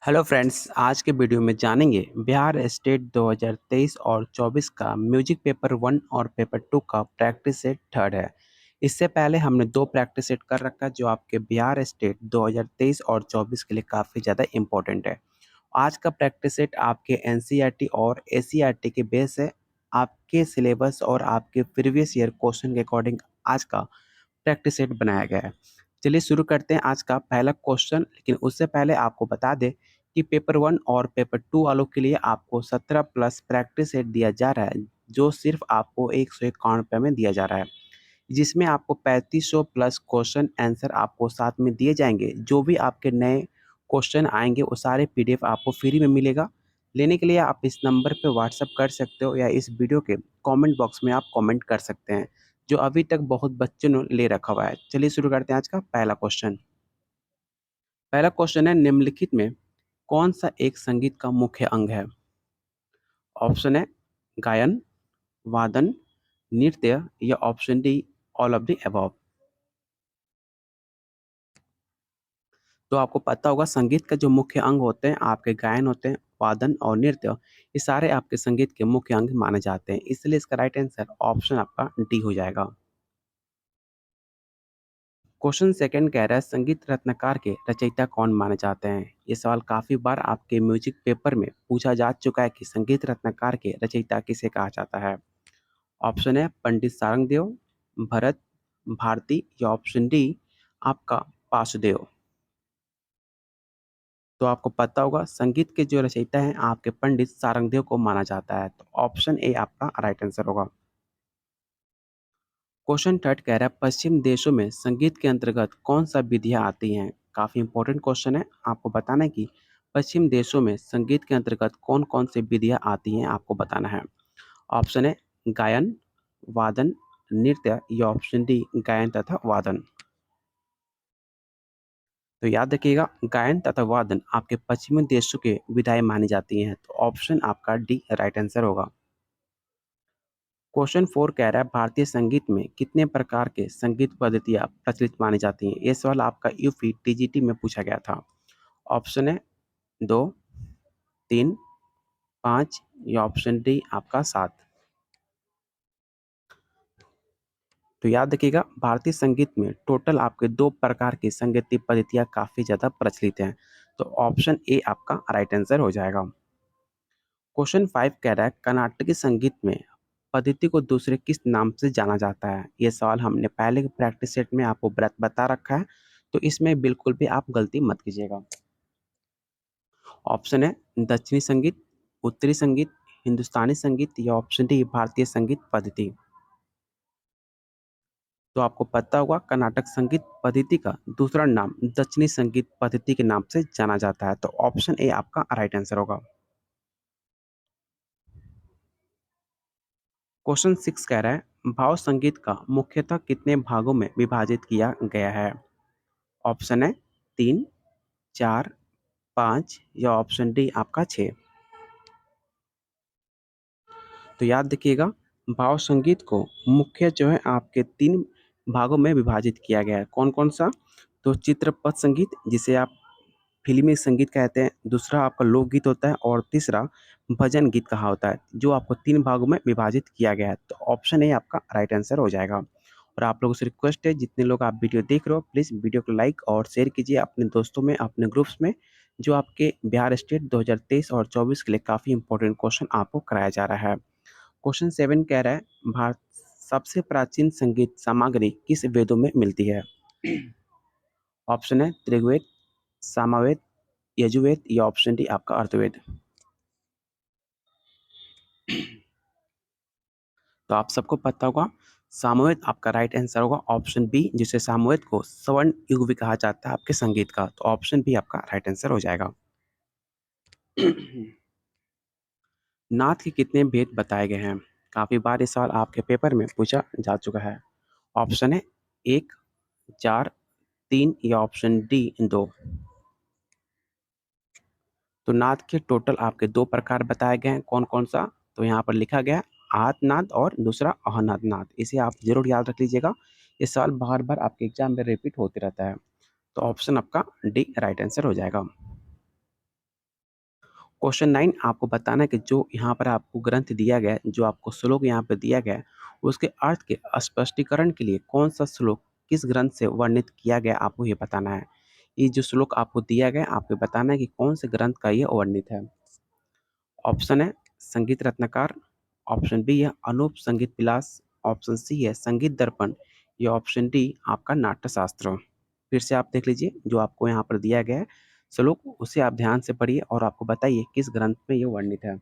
Hello friends, आज के video में जानेंगे बिहार स्टेट 2023 और 24 का म्यूजिक पेपर 1 और पेपर 2 का प्रैक्टिस सेट थर्ड है। इससे पहले हमने दो प्रैक्टिस सेट कर रखा है जो आपके बिहार स्टेट 2023 और 24 के लिए काफ़ी ज़्यादा इम्पोर्टेंट है। आज का प्रैक्टिस सेट आपके एनसीईआरटी और एससीईआरटी के बेस है। आपके सिलेबस और आपके प्रीवियस ईयर क्वेश्चन के अकॉर्डिंग आज का प्रैक्टिस सेट बनाया गया है। चलिए शुरू करते हैं आज का पहला क्वेश्चन, लेकिन उससे पहले आपको बता दें कि पेपर 1 और पेपर 2 वालों के लिए आपको 17 प्लस प्रैक्टिस सेट दिया जा रहा है, जो सिर्फ आपको 151 रुपये में दिया जा रहा है, जिसमें आपको 3500 प्लस क्वेश्चन आंसर आपको साथ में दिए जाएंगे। जो भी आपके नए क्वेश्चन आएंगे वो सारे पीडीएफ आपको फ्री में मिलेगा। लेने के लिए आप इस नंबर पे व्हाट्सअप कर सकते हो या इस वीडियो के कमेंट बॉक्स में आप कमेंट कर सकते हैं, जो अभी तक बहुत बच्चों ने ले रखा हुआ है। चलिए शुरू करते हैं आज का पहला क्वेश्चन। पहला क्वेश्चन है, निम्नलिखित में कौन सा एक संगीत का मुख्य अंग है? ऑप्शन है गायन, वादन, नृत्य या option D all of the above. तो आपको पता होगा संगीत का जो मुख्य अंग होते हैं आपके गायन होते हैं, वादन और नृत्य, ये सारे आपके संगीत के मुख्य अंग माने जाते हैं। इसलिए इसका राइट आंसर ऑप्शन आपका डी हो जाएगा। क्वेश्चन सेकंड कह रहा है, संगीत रत्नकार के रचयिता कौन माने जाते हैं? ये सवाल काफी बार आपके म्यूजिक पेपर में पूछा जा चुका है कि संगीत रत्नकार के रचयिता किसे कहा जाता है। ऑप्शन है पंडित सारंगदेव, भरत, भारती या ऑप्शन डी आपका वासुदेव। तो आपको पता होगा संगीत के जो रचयिता हैं आपके पंडित सारंगदेव को माना जाता है। तो ऑप्शन ए आपका राइट आंसर होगा। क्वेश्चन थर्ड कह रहा है, पश्चिम देशों में संगीत के अंतर्गत कौन सा विधियाँ आती हैं? काफ़ी इंपॉर्टेंट क्वेश्चन है। आपको बताना है कि पश्चिम देशों में संगीत के अंतर्गत कौन कौन सी विधियाँ आती हैं, आपको बताना है। ऑप्शन है गायन, वादन, नृत्य या ऑप्शन डी गायन तथा वादन। तो याद रखिएगा गायन तथा वादन आपके पश्चिमी देशों के विधाएं मानी जाती हैं। तो ऑप्शन आपका डी राइट आंसर होगा। क्वेश्चन फोर कह रहा है, भारतीय संगीत में कितने प्रकार के संगीत पद्धतियाँ प्रचलित मानी जाती हैं? ये सवाल आपका यूपी टीजीटी में पूछा गया था। ऑप्शन है दो, तीन, पाँच या ऑप्शन डी आपका सात। तो याद रखिएगा भारतीय संगीत में टोटल आपके दो प्रकार की संगीतीय पद्धतियाँ काफ़ी ज़्यादा प्रचलित हैं। तो ऑप्शन ए आपका राइट आंसर हो जाएगा। क्वेश्चन फाइव कह रहा है, कर्नाटकी संगीत में पद्धति को दूसरे किस नाम से जाना जाता है? ये सवाल हमने पहले के प्रैक्टिस सेट में आपको बता रखा है, तो इसमें बिल्कुल भी आप गलती मत कीजिएगा। ऑप्शन है दक्षिणी संगीत, उत्तरी संगीत, हिंदुस्तानी संगीत या ऑप्शन डी भारतीय संगीत पद्धति। तो आपको पता होगा कर्नाटक संगीत पद्धति का दूसरा नाम दक्षिणी संगीत पद्धति के नाम से जाना जाता है। तो ऑप्शन ए आपका राइट आंसर होगा। क्वेश्चन सिक्स कह रहा है, भाव संगीत का मुख्यतः कितने भागों में विभाजित किया गया है? ऑप्शन है तीन, चार, पाँच या ऑप्शन डी आपका छः। तो याद रखिएगा भाव संगीत को मुख्य जो है आपके तीन भागों में विभाजित किया गया है। कौन कौन सा? तो चित्रपट संगीत जिसे आप फिल्मी संगीत कहते हैं, दूसरा आपका लोकगीत होता है और तीसरा भजन गीत कहा होता है, जो आपको तीन भागों में विभाजित किया गया है। तो ऑप्शन ए आपका राइट आंसर हो जाएगा। और आप लोगों से रिक्वेस्ट है, जितने लोग आप वीडियो देख रहे हो प्लीज़ वीडियो को लाइक और शेयर कीजिए अपने दोस्तों में, अपने ग्रुप्स में, जो आपके बिहार स्टेट 2023 और 24 के लिए काफ़ी इंपॉर्टेंट क्वेश्चन आपको कराया जा रहा है। क्वेश्चन सेवन कह रहा है, भारत सबसे प्राचीन संगीत सामग्री किस वेदों में मिलती है? ऑप्शन है ऋग्वेद, सामवेद, यजुर्वेद या ऑप्शन डी आपका अर्थवेद। तो आप सबको पता होगा सामवेद आपका राइट आंसर होगा। ऑप्शन बी, जिसे सामवेद को स्वर्ण युग भी कहा जाता है आपके संगीत का। तो ऑप्शन बी आपका राइट आंसर हो जाएगा। नाथ के कितने भेद बताए गए हैं? काफी बार इस सवाल आपके पेपर में पूछा जा चुका है। ऑप्शन है एक, चार, तीन या ऑप्शन डी दो। तो नाद के टोटल आपके दो प्रकार बताए गए हैं। कौन कौन सा? तो यहाँ पर लिखा गया आतनाद और दूसरा अहनाद नाद। इसे आप जरूर याद रख लीजिएगा, ये सवाल बार बार आपके एग्जाम में रिपीट होते रहता है। तो ऑप्शन आपका डी राइट आंसर हो जाएगा। क्वेश्चन 9 आपको बताना है कि जो यहाँ पर आपको ग्रंथ दिया गया है, जो आपको श्लोक यहाँ पे दिया गया है, उसके अर्थ के स्पष्टीकरण के लिए कौन-सा श्लोक किस ग्रंथ से वर्णित किया गया है, आपको ये बताना है। ये जो श्लोक आपको दिया गया है, आपको बताना है कि कौन से ग्रंथ का ये वर्णित है। ऑप्शन है संगीत रत्नाकर, ऑप्शन बी है अनूप संगीत विलास, ऑप्शन सी है संगीत दर्पण या ऑप्शन डी आपका नाट्यशास्त्र। फिर से आप देख लीजिए जो आपको यहाँ पर दिया गया है श्लोक, उसे आप ध्यान से पढ़िए और आपको बताइए किस ग्रंथ में ये वर्णित है।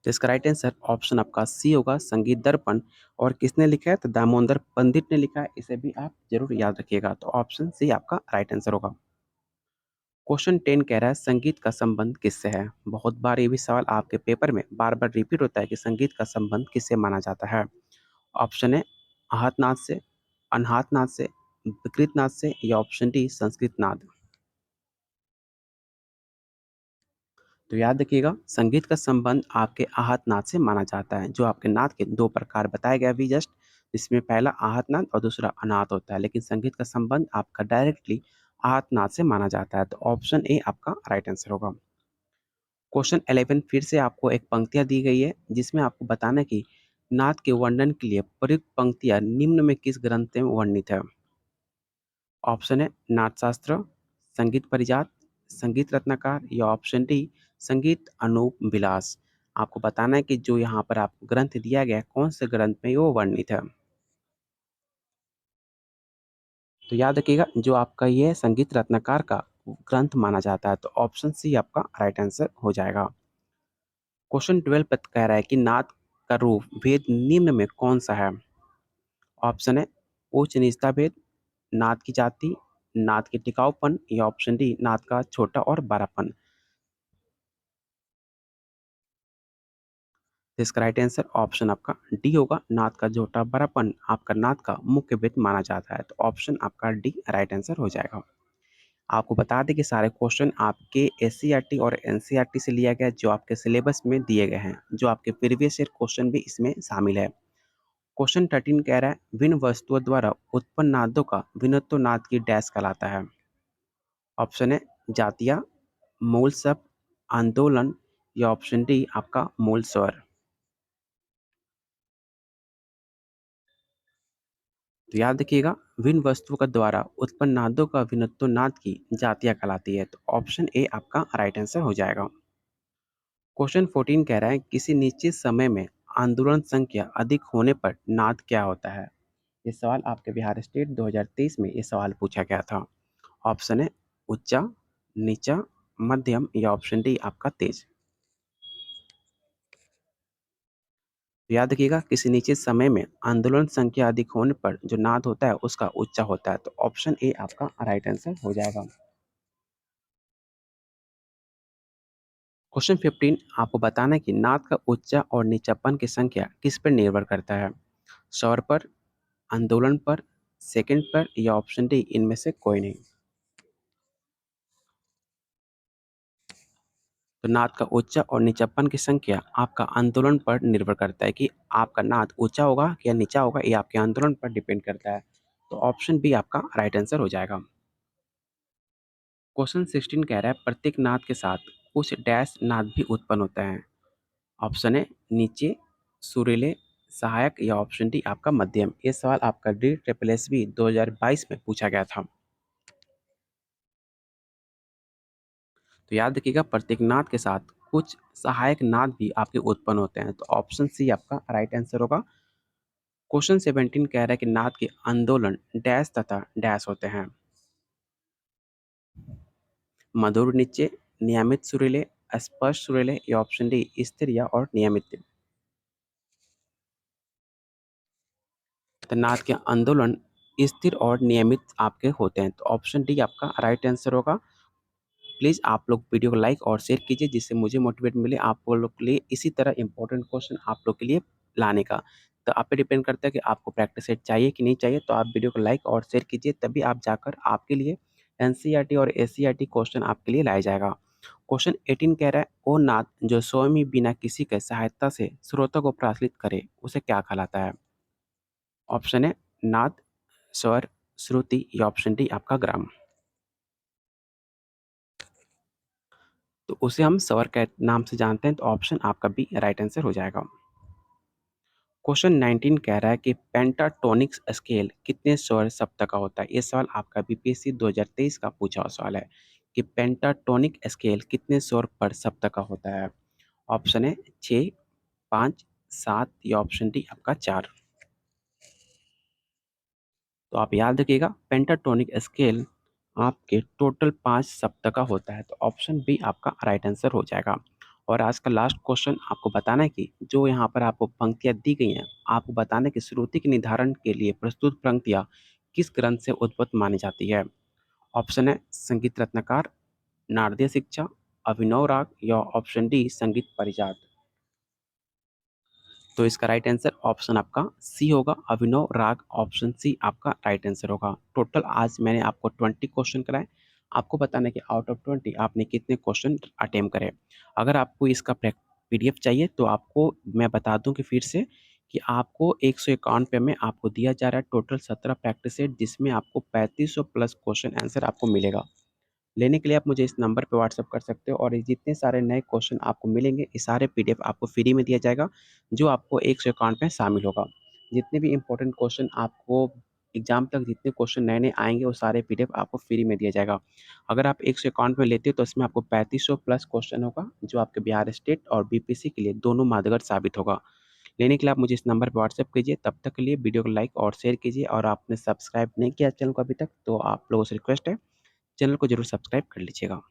तो इसका राइट आंसर ऑप्शन आपका सी होगा संगीत दर्पण। और किसने लिखा है? तो दामोदर पंडित ने लिखा है। इसे भी आप जरूर याद रखिएगा। तो ऑप्शन सी आपका राइट आंसर होगा। क्वेश्चन 10 कह रहा है संगीत का संबंध किससे है। बहुत बार ये भी सवाल आपके पेपर में बार बार रिपीट होता है कि संगीत का संबंध किससे माना जाता है। ऑप्शन है आहत नाद से, अनहात नाद से, विकृत नाद से या ऑप्शन डी संस्कृत नाद। तो याद रखिएगा संगीत का संबंध आपके आहत नाद से माना जाता है। जो आपके नाद के दो प्रकार बताए गए अभी जस्ट, इसमें पहला आहत नाद और दूसरा अनाहत होता है, लेकिन संगीत का संबंध आपका डायरेक्टली आहत नाद से माना जाता है। तो ऑप्शन ए आपका राइट आंसर होगा। क्वेश्चन 11 फिर से आपको एक पंक्तियां दी गई है जिसमें आपको बताना है कि नाद के वर्णन के लिए प्रयुक्त पंक्तियां निम्न में किस ग्रंथ में वर्णित है। ऑप्शन है नाट्यशास्त्र, संगीत परिजात, संगीत रत्नाकर या ऑप्शन डी संगीत अनूप विलास। आपको बताना है कि जो यहाँ पर आपको ग्रंथ दिया गया है कौन से ग्रंथ में वो वर्णित है। तो याद रखिएगा जो आपका ये संगीत रत्नाकर का ग्रंथ माना जाता है। तो ऑप्शन सी आपका राइट आंसर हो जाएगा। क्वेश्चन 12 पर कह रहा है कि नाद का रूप भेद निम्न में कौन सा है। ऑप्शन है उच्च निचता भेद, नाद की जाति, नाद के टिकाऊपन या ऑप्शन डी नाद का छोटा और बड़ापन। तो इसका राइट आंसर ऑप्शन आपका डी होगा। नाद का छोटा बड़ापन आपका नाद का मुख्य भेद माना जाता है। तो ऑप्शन आपका डी राइट आंसर हो जाएगा। आपको बता दें कि सारे क्वेश्चन आपके एससीईआरटी और एनसीईआरटी से लिया गया है, जो आपके सिलेबस में दिए गए हैं। जो आपके प्रीवियस ईयर क्वेश्चन भी इसमें शामिल है। क्वेश्चन 13 कह रहा है विभिन्न वस्तुओं द्वारा उत्पन्न नादों का विनोत्व नाद की डैश कहलाता है। ऑप्शन है जातिया, मूल शब्द, आंदोलन या ऑप्शन डी आपका मूल स्वर। तो याद रखिएगा विभिन्न वस्तुओं का द्वारा उत्पन्न नादों का विनोत्व नाद की जातियां कहलाती है। तो ऑप्शन ए आपका राइट आंसर हो जाएगा। क्वेश्चन 14 कह रहा है किसी निश्चित समय में आंदोलन संख्या अधिक होने पर नाद क्या होता है। ये सवाल आपके बिहार स्टेट 2023 में ये सवाल पूछा गया था। ऑप्शन है उच्चा, नीचा, मध्यम या ऑप्शन डी आपका तेज। तो याद रखिएगा किसी निश्चित समय में आंदोलन संख्या अधिक होने पर जो नाद होता है उसका उच्चा होता है। तो ऑप्शन ए आपका राइट आंसर हो जाएगा। क्वेश्चन 15 आपको बताना है कि नाद का उच्चा और नीचापन की संख्या किस पर निर्भर करता है। स्वर पर, आंदोलन पर, सेकंड पर या ऑप्शन डी इनमें से कोई नहीं। तो नाद का ऊंचा और नीचापन की संख्या आपका आंदोलन पर निर्भर करता है कि आपका नाद ऊंचा होगा या नीचा होगा, ये आपके आंदोलन पर डिपेंड करता है। तो ऑप्शन बी आपका राइट आंसर हो जाएगा। क्वेश्चन 16 कह रहा है प्रत्येक नाद के साथ कुछ डैश नाद भी उत्पन्न होता है। ऑप्शन है नीचे, सुरीले, सहायक या ऑप्शन डी आपका मध्यम। ये सवाल आपका डी ट्रिपल एस बी 2022 में पूछा गया था। तो याद रखिएगा प्रत्येक नाद के साथ कुछ सहायक नाद भी आपके उत्पन्न होते हैं। तो ऑप्शन सी आपका राइट आंसर होगा। क्वेश्चन 17 कह रहा है कि नाद के आंदोलन डैश तथा डैश होते हैं। मधुर नीचे, नियमित सुरीले, स्पष्ट सुरीले या ऑप्शन डी स्थिर या और नियमित। तो नाद के आंदोलन स्थिर और नियमित आपके होते हैं। तो ऑप्शन डी आपका राइट आंसर होगा। प्लीज़ आप लोग वीडियो को लाइक और शेयर कीजिए जिससे मुझे मोटिवेट मिले आप लोग के लिए इसी तरह इंपॉर्टेंट क्वेश्चन आप लोग के लिए लाने का। तो आप पे डिपेंड करता है कि आपको प्रैक्टिस सेट चाहिए कि नहीं चाहिए। तो आप वीडियो को लाइक और शेयर कीजिए तभी आप जाकर आपके लिए एनसीईआरटी और एससीईआरटी क्वेश्चन आपके लिए लाया जाएगा। क्वेश्चन 18 कह रहा है ओ नाद जो स्वयं ही बिना किसी के सहायता से श्रोता को प्रसारित करे उसे क्या कहलाता है। ऑप्शन है नाद, स्वर, श्रुति या ऑप्शन डी आपका ग्राम। तो उसे हम स्वर के नाम से जानते हैं, तो ऑप्शन आपका बी राइट आंसर हो जाएगा। क्वेश्चन 19 कह रहा है कि पेंटाटोनिक स्केल कितने स्वर सप्तक का होता है। ये सवाल आपका बीपीएससी 2023 का पूछा हुआ सवाल है कि पेंटाटोनिक स्केल कितने स्वर पर सप्तक का होता है। ऑप्शन है 6, 5, 7 या ऑप्शन डी आपका 4। तो आप याद रखिएगा, पेंटाटोनिक स्केल आपके टोटल 5 सप्तक का होता है, तो ऑप्शन बी आपका राइट आंसर हो जाएगा। और आज का लास्ट क्वेश्चन आपको बताना है कि जो यहाँ पर आपको पंक्तियाँ दी गई हैं, आपको बताना है कि श्रुति के निर्धारण के लिए प्रस्तुत पंक्तियाँ किस ग्रंथ से उद्भूत मानी जाती है। ऑप्शन है संगीत रत्नाकर, नारदीय शिक्षा, अभिनव राग या ऑप्शन डी संगीत परिजात। तो इसका राइट आंसर ऑप्शन आपका सी होगा, अभिनव राग। ऑप्शन सी आपका राइट आंसर होगा। टोटल आज मैंने आपको 20 क्वेश्चन कराए। आपको बताना है कि आउट ऑफ 20 आपने कितने क्वेश्चन अटेम्प्ट करे। अगर आपको इसका पीडीएफ चाहिए तो आपको मैं बता दूं कि फिर से कि आपको 151 में आपको दिया जा रहा है टोटल 17 प्रैक्टिस सेट, जिसमें आपको 3500 प्लस क्वेश्चन आंसर आपको मिलेगा। लेने के लिए आप मुझे इस नंबर पे व्हाट्सएप कर सकते हो, और ये जितने सारे नए क्वेश्चन आपको मिलेंगे, ये सारे पीडीएफ आपको फ्री में दिया जाएगा, जो आपको 151 में शामिल होगा। जितने भी इंपॉर्टेंट क्वेश्चन आपको एग्जाम तक जितने क्वेश्चन नए-नए आएँगे, वो सारे पीडीएफ आपको फ्री में दिया जाएगा। अगर आप 151 में लेते हो तो इसमें आपको 3500 प्लस क्वेश्चन होगा, जो आपके बिहार स्टेट और बीपीएससी के लिए दोनों मददगार साबित होगा। लेने के लिए आप मुझे इस नंबर पे व्हाट्सएप कीजिए। तब तक के लिए वीडियो को लाइक और शेयर कीजिए, और आपने सब्सक्राइब नहीं किया चैनल को अभी तक, तो आप लोगों से रिक्वेस्ट है, चैनल को ज़रूर सब्सक्राइब कर लीजिएगा।